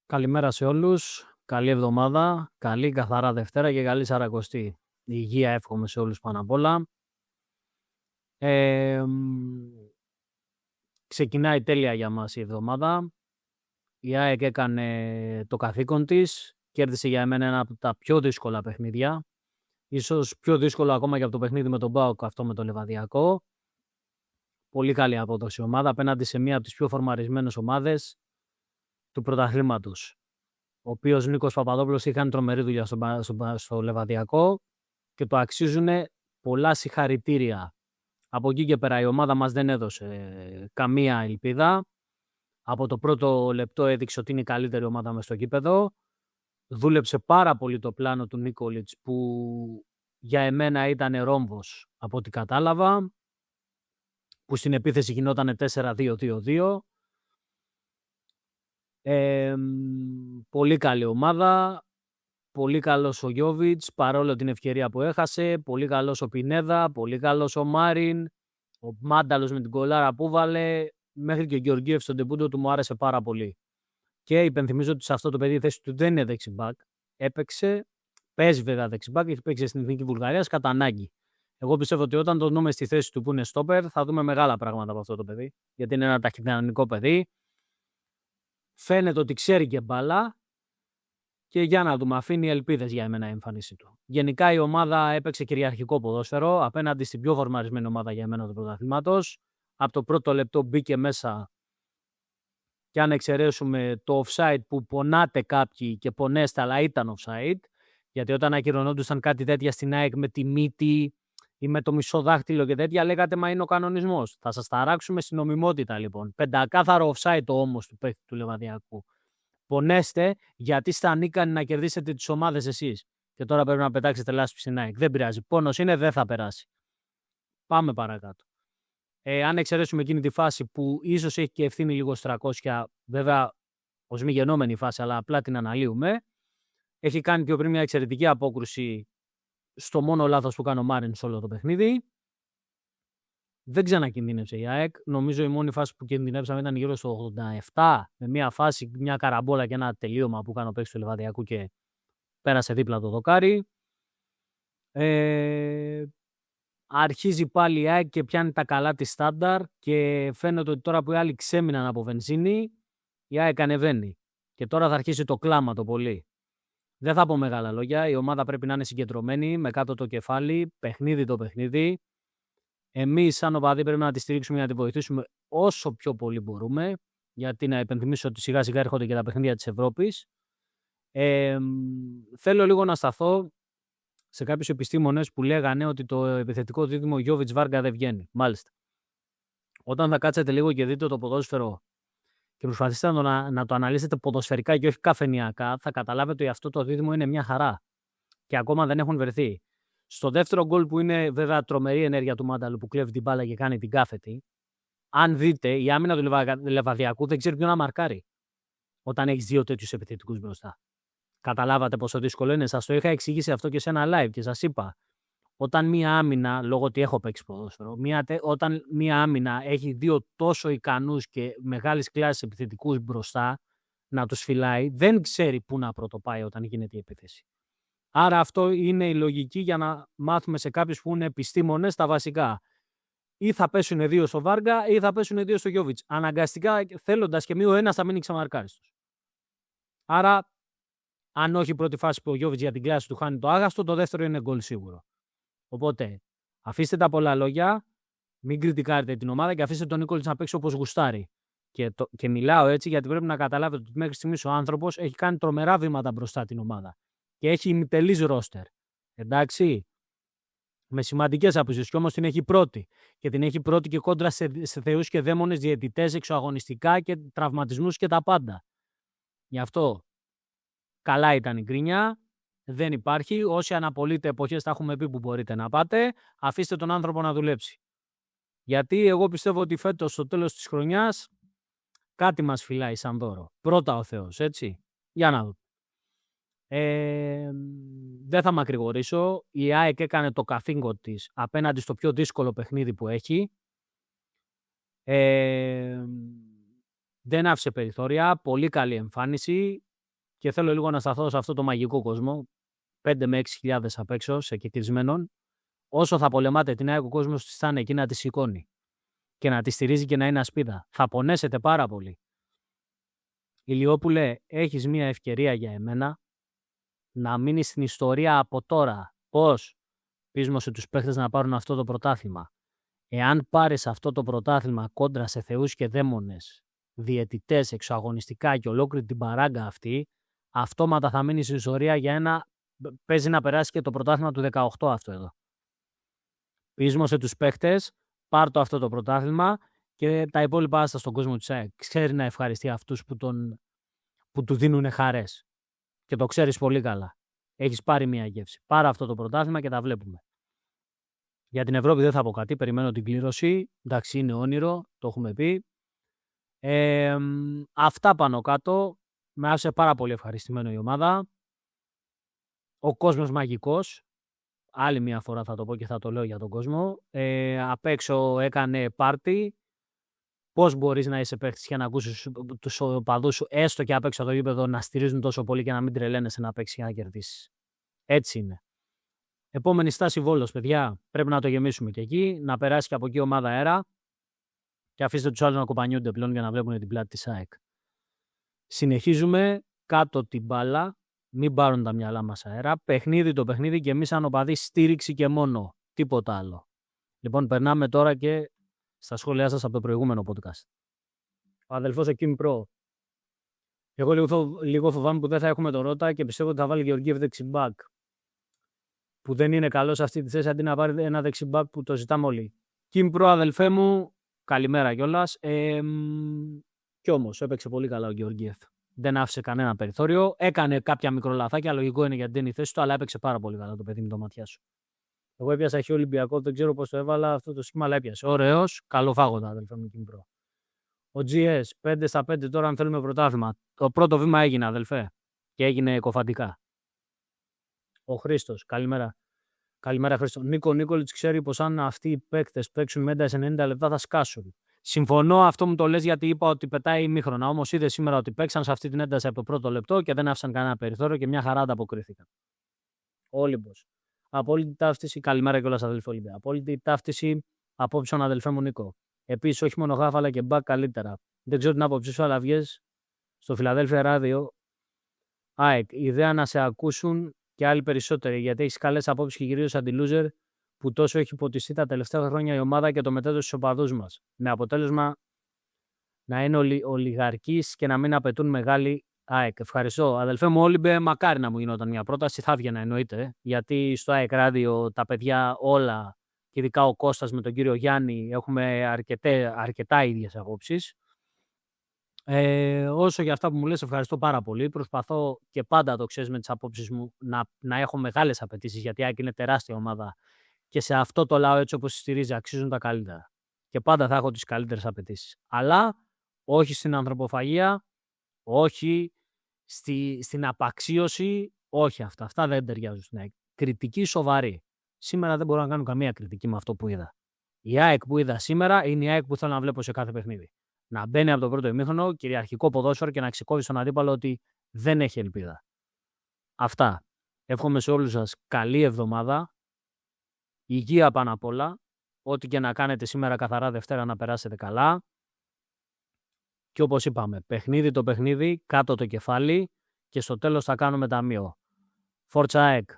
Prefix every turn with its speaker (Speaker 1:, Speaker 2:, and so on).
Speaker 1: Καλημέρα σε όλους, καλή εβδομάδα, καλή καθαρά Δευτέρα και καλή Σαρακοστή. Υγεία εύχομαι σε όλους πάνω απ' όλα. Ξεκινάει τέλεια για μας η εβδομάδα. Η ΑΕΚ έκανε το καθήκον της, κέρδισε για εμένα ένα από τα πιο δύσκολα παιχνίδια. Ίσως πιο δύσκολο ακόμα και από το παιχνίδι με τον ΠΑΟΚ, αυτό με το Λεβαδιακό. Πολύ καλή απόδοση ομάδα απέναντι σε μία από τις πιο φορμαρισμένες ομάδες του πρωταθλήματος. Ο οποίος Νίκος Παπαδόπουλος είχε κάνει τρομερή δουλειά στο Λεβαδιακό και το αξίζουν πολλά συγχαρητήρια. Από εκεί και πέρα η ομάδα μας δεν έδωσε καμία ελπίδα. Από το πρώτο λεπτό έδειξε ότι είναι η καλύτερη ομάδα μες στο γήπεδο. Δούλεψε πάρα πολύ το πλάνο του Νίκολιτς που για εμένα ήταν ρόμβος από ό,τι κατάλαβα. Που στην επίθεση γινόταν 4-2-2-2. Πολύ καλή ομάδα, πολύ καλός ο Γιόβιτς παρόλο την ευκαιρία που έχασε, πολύ καλός ο Πινέδα, πολύ καλός ο Μάριν, ο Μάνταλος με την κολάρα που βάλε, μέχρι και ο Γεωργίευ στον τεμπούντο του μου άρεσε πάρα πολύ. Και υπενθυμίζω ότι σε αυτό το παιδί η θέση του δεν είναι δεξιμπάκ, παίζει βέβαια δεξιμπάκ, έχει παίξει στην Εθνική Βουλγαρίας κατά ανάγκη. Εγώ πιστεύω ότι όταν το δούμε στη θέση του που είναι στόπερ θα δούμε μεγάλα πράγματα από αυτό το παιδί, γιατί είναι ένα ταχυδυναμικό παιδί. Φαίνεται ότι ξέρει και μπάλα και για να δούμε, αφήνει ελπίδες για εμένα η εμφάνισή του. Γενικά η ομάδα έπαιξε κυριαρχικό ποδόσφαιρο απέναντι στην πιο φορμαρισμένη ομάδα για εμένα του πρωταθλήματος. Από το πρώτο λεπτό μπήκε μέσα και αν εξαιρέσουμε το offside που πονάτε κάποιοι και πονέστε αλλά ήταν offside, γιατί όταν ακυρωνόντουσαν κάτι τέτοια στην ΑΕΚ με τη μύτη ή με το μισό δάχτυλο και τέτοια λέγατε μα είναι ο κανονισμός. Θα σας ταράξουμε στην νομιμότητα λοιπόν. Πεντακάθαρο offside όμως του παίκτη του Λεβαδιακού. Πονέστε γιατί είστε ανίκανοι να κερδίσετε τις ομάδες εσείς. Και τώρα πρέπει να πετάξετε λάσπη στην ΑΕΚ. Δεν πειράζει. Πόνος είναι, δεν θα περάσει. Πάμε παρακάτω. Αν εξαιρέσουμε εκείνη τη φάση που ίσως έχει και ευθύνη λίγο στρακόσια, βέβαια ως μη γενόμενη φάση, αλλά απλά την αναλύουμε. Έχει κάνει πιο πριν μια εξαιρετική απόκρουση στο μόνο λάθος που κάνει ο Μάριν σε όλο το παιχνίδι. Δεν ξανακινδύνευσε η ΑΕΚ. Νομίζω η μόνη φάση που κινδυνεύσαμε ήταν γύρω στο 87, με μια φάση, μια καραμπόλα και ένα τελείωμα που κάνει ο παίκτης του Λεβαδιακού και πέρασε δίπλα το δοκάρι. Αρχίζει πάλι η ΑΕΚ και πιάνει τα καλά της στάνταρ και φαίνεται ότι τώρα που οι άλλοι ξέμειναν από βενζίνη, η ΑΕΚ ανεβαίνει. Και τώρα θα αρχίσει το κλάμα το πολύ. Δεν θα πω μεγάλα λόγια. Η ομάδα πρέπει να είναι συγκεντρωμένη, με κάτω το κεφάλι, παιχνίδι το παιχνίδι. Εμείς, σαν οπαδοί, πρέπει να τη στηρίξουμε για να τη βοηθήσουμε όσο πιο πολύ μπορούμε. Γιατί να υπενθυμίσω ότι σιγά σιγά έρχονται και τα παιχνίδια της Ευρώπης. Θέλω λίγο να σταθώ σε κάποιους επιστήμονες που λέγανε ότι το επιθετικό δίδυμο Γιόβιτς Βάργα δεν βγαίνει. Μάλιστα. Όταν θα κάτσετε λίγο και δείτε το ποδόσφαιρο και προσπαθήσετε να το αναλύσετε ποδοσφαιρικά και όχι καφενειακά, θα καταλάβετε ότι αυτό το δίδυμο είναι μια χαρά. Και ακόμα δεν έχουν βρεθεί. Στο δεύτερο γκολ που είναι βέβαια τρομερή ενέργεια του Μάνταλου που κλέβει την μπάλα και κάνει την κάθετη, αν δείτε, η άμυνα του Λεβαδιακού δεν ξέρει ποιον να μαρκάρει όταν έχει δύο τέτοιους επιθετικούς μπροστά. Καταλάβατε πόσο δύσκολο είναι. Σας το είχα εξηγήσει αυτό και σε ένα live και σας είπα. Όταν μία άμυνα, λόγω ότι έχω παίξει ποδόσφαιρο, όταν μία άμυνα έχει δύο τόσο ικανούς και μεγάλης κλάσης επιθετικούς μπροστά να τους φυλάει, δεν ξέρει πού να πρωτοπάει όταν γίνεται η επίθεση. Άρα αυτό είναι η λογική για να μάθουμε σε κάποιους που είναι επιστήμονες τα βασικά. Ή θα πέσουν δύο στο Βάργα ή θα πέσουν δύο στο Γιόβιτς. Αναγκαστικά, θέλοντας και μία, ο ένας θα μείνει ξαμαρκάριστος. Άρα, αν όχι η πρώτη φάση που ο Γιόβιτς για την κλάση του χάνει το άγαστο, το δεύτερο είναι γκολ σίγουρο. Οπότε, αφήστε τα πολλά λόγια, μην κριτικάρετε την ομάδα και αφήστε τον Νίκολιτς να παίξει όπως γουστάρει. Και μιλάω έτσι γιατί πρέπει να καταλάβετε ότι μέχρι στιγμής ο άνθρωπος έχει κάνει τρομερά βήματα μπροστά την ομάδα. Και έχει ημιτελής ρόστερ. Εντάξει. Με σημαντικές απουσίες. Και όμως την έχει πρώτη. Και την έχει πρώτη και κόντρα σε θεούς και δαίμονες διαιτητές, εξωαγωνιστικά και τραυματισμούς και τα πάντα. Γι' αυτό καλά ήταν η γκρίνια. Δεν υπάρχει. Όσοι αναπολύτε εποχές τα έχουμε πει που μπορείτε να πάτε. Αφήστε τον άνθρωπο να δουλέψει. Γιατί εγώ πιστεύω ότι φέτος στο τέλος της χρονιάς κάτι μας φυλάει σαν δώρο. Πρώτα ο Θεός, έτσι. Για να δούμε. Δεν θα μακρηγορήσω. Η ΑΕΚ έκανε το καθήκον της απέναντι στο πιο δύσκολο παιχνίδι που έχει. Δεν άφησε περιθώρια. Πολύ καλή εμφάνιση. και θέλω λίγο να σταθώ σε αυτό το μαγικό κόσμο, 5 με 6.000 απ' έξω, σε κεκλεισμένων. Όσο θα πολεμάτε την ΑΕΚ, ο κόσμος της θα είναι εκεί να τη σηκώνει και να τη στηρίζει και να είναι ασπίδα. Θα πονέσετε πάρα πολύ. Ηλιόπουλε, έχεις μία ευκαιρία για εμένα να μείνει στην ιστορία από τώρα. Πώς? Πείσμωσε τους παίχτες να πάρουν αυτό το πρωτάθλημα. Εάν πάρεις αυτό το πρωτάθλημα κόντρα σε θεούς και δαίμονες, διαιτητές, εξωαγωνιστικά και ολόκληρη την παράγκα αυτή, αυτόματα θα μείνει στην ιστορία για ένα. Παίζει να περάσει και το πρωτάθλημα του 18 αυτό εδώ. Πείσμωσε τους παίχτες, πάρ' το αυτό το πρωτάθλημα και τα υπόλοιπα άστα στον κόσμο της ΑΕΚ. Ξέρει να ευχαριστεί αυτούς που του δίνουν χαρές. Και το ξέρεις πολύ καλά. Έχεις πάρει μία γεύση. Πάρε αυτό το πρωτάθλημα και τα βλέπουμε. Για την Ευρώπη δεν θα πω κάτι. Περιμένω την κλήρωση. Εντάξει, είναι όνειρο. Το έχουμε πει. Αυτά πάνω κάτω. Με άφησε πάρα πολύ ευχαριστημένο η ομάδα. Ο κόσμος μαγικός. Άλλη μία φορά θα το πω και θα το λέω για τον κόσμο. Απ' έξω έκανε πάρτι. Πώς μπορείς να είσαι παίκτης και να ακούσεις τους οπαδούς σου, έστω και απ' έξω από το γήπεδο, να στηρίζουν τόσο πολύ και να μην τρελαίνεσαι να παίξεις για να κερδίσεις. Έτσι είναι. Επόμενη στάση Βόλος, παιδιά. Πρέπει να το γεμίσουμε και εκεί, να περάσει και από εκεί ομάδα αέρα και αφήστε τους άλλους να κοπανιούνται πλέον για να βλέπουν την πλάτη της ΑΕΚ. Συνεχίζουμε κάτω την μπάλα, μην πάρουν τα μυαλά μας αέρα. Παιχνίδι το παιχνίδι και εμείς σαν οπαδοί στήριξη και μόνο. Τίποτα άλλο. Λοιπόν, περνάμε τώρα και στα σχόλιά σας από το προηγούμενο podcast. Ο αδελφός ο Kim Pro. Εγώ λίγο φοβάμαι που δεν θα έχουμε τον Ρώτα και πιστεύω ότι θα βάλει Γεωργίευ δεξιμπάκ. Που δεν είναι καλό σε αυτή τη θέση αντί να πάρει ένα δεξιμπάκ που το ζητάμε όλοι. Kim Pro, αδελφέ μου, καλημέρα κιόλας. Κι όμως έπαιξε πολύ καλά ο Γεωργίευ. Δεν άφησε κανένα περιθώριο. Έκανε κάποια μικρολαθάκια, λογικό είναι γιατί δεν είναι η θέση του, αλλά έπαιξε πάρα πολύ καλά το παιδί με το ματιά σου. Εγώ έπιασα χ Ολυμπιακό, δεν ξέρω πώς το έβαλα αυτό το σχήμα, αλλά έπιασε. Ωραίος, καλοφάγοντα, αδελφέ μου, Kim Pro. Ο GS, 5 στα 5 τώρα αν θέλουμε πρωτάθλημα. Το πρώτο βήμα έγινε, αδελφέ. Και έγινε κοφαντικά. Ο Χρήστος, καλημέρα. Καλημέρα, Χρήστο. Νίκο Νίκολιτς ξέρει πως αν αυτοί οι παίκτες παίξουν μέντα σε 90 λεπτά θα σκάσουν. Συμφωνώ, αυτό μου το λες γιατί είπα ότι πετάει ημίχρονα. Όμως είδε σήμερα ότι παίξαν σε αυτή την ένταση από το πρώτο λεπτό και δεν άφησαν κανένα περιθώριο και μια χαρά ανταποκρίθηκαν. Όλυμπος. Απόλυτη ταύτιση, καλημέρα κιόλας αδελφέ Ολυμπία. Απόλυτη ταύτιση απόψεων αδελφέ μου Νίκο. Επίσης, όχι μόνο γάφ αλλά και μπακ καλύτερα. Δεν ξέρω την άποψή σου, αλλά βγες στο Φιλαδέλφια Ράδιο. ΑΕΚ, ιδέα να σε ακούσουν και άλλοι περισσότεροι, γιατί έχει καλές απόψεις και κυρίως αντι-loser που τόσο έχει ποτιστεί τα τελευταία χρόνια η ομάδα και το μετέδωσε στους οπαδούς μας. Με αποτέλεσμα να είναι ολιγαρκείς και να μην απαιτούν μεγάλη ΑΕΚ. Ευχαριστώ. Αδελφέ μου, Όλυμπε, μακάρι να μου γινόταν μια πρόταση. Θα έβγαινα εννοείται, γιατί στο ΑΕΚ Ράδιο τα παιδιά όλα, και ειδικά ο Κώστας με τον κύριο Γιάννη, έχουμε αρκετά ίδιες απόψεις. Όσο για αυτά που μου λες, ευχαριστώ πάρα πολύ. Προσπαθώ και πάντα, το ξέρεις με τις απόψεις μου, να έχω μεγάλες απαιτήσεις, γιατί η ΑΕΚ είναι τεράστια ομάδα και σε αυτό το λαό, έτσι όπως στηρίζει, αξίζουν τα καλύτερα. Και πάντα θα έχω τις καλύτερες απαιτήσεις. Αλλά όχι στην ανθρωποφαγία, όχι στην απαξίωση, όχι αυτά. Αυτά δεν ταιριάζουν στην ΑΕΚ. Κριτική σοβαρή. Σήμερα δεν μπορώ να κάνω καμία κριτική με αυτό που είδα. Η ΑΕΚ που είδα σήμερα είναι η ΑΕΚ που θέλω να βλέπω σε κάθε παιχνίδι. Να μπαίνει από το πρώτο ημίχρονο, κυριαρχικό ποδόσφαιρο και να ξεκόβει στον αντίπαλο ότι δεν έχει ελπίδα. Αυτά. Εύχομαι σε όλους σας καλή εβδομάδα. Υγεία πάνω απ' όλα. Ό,τι και να κάνετε σήμερα καθαρά Δευτέρα να περάσετε καλά. Και όπως είπαμε, παιχνίδι το παιχνίδι, κάτω το κεφάλι και στο τέλος θα κάνουμε ταμείο. Forza ΑΕΚ.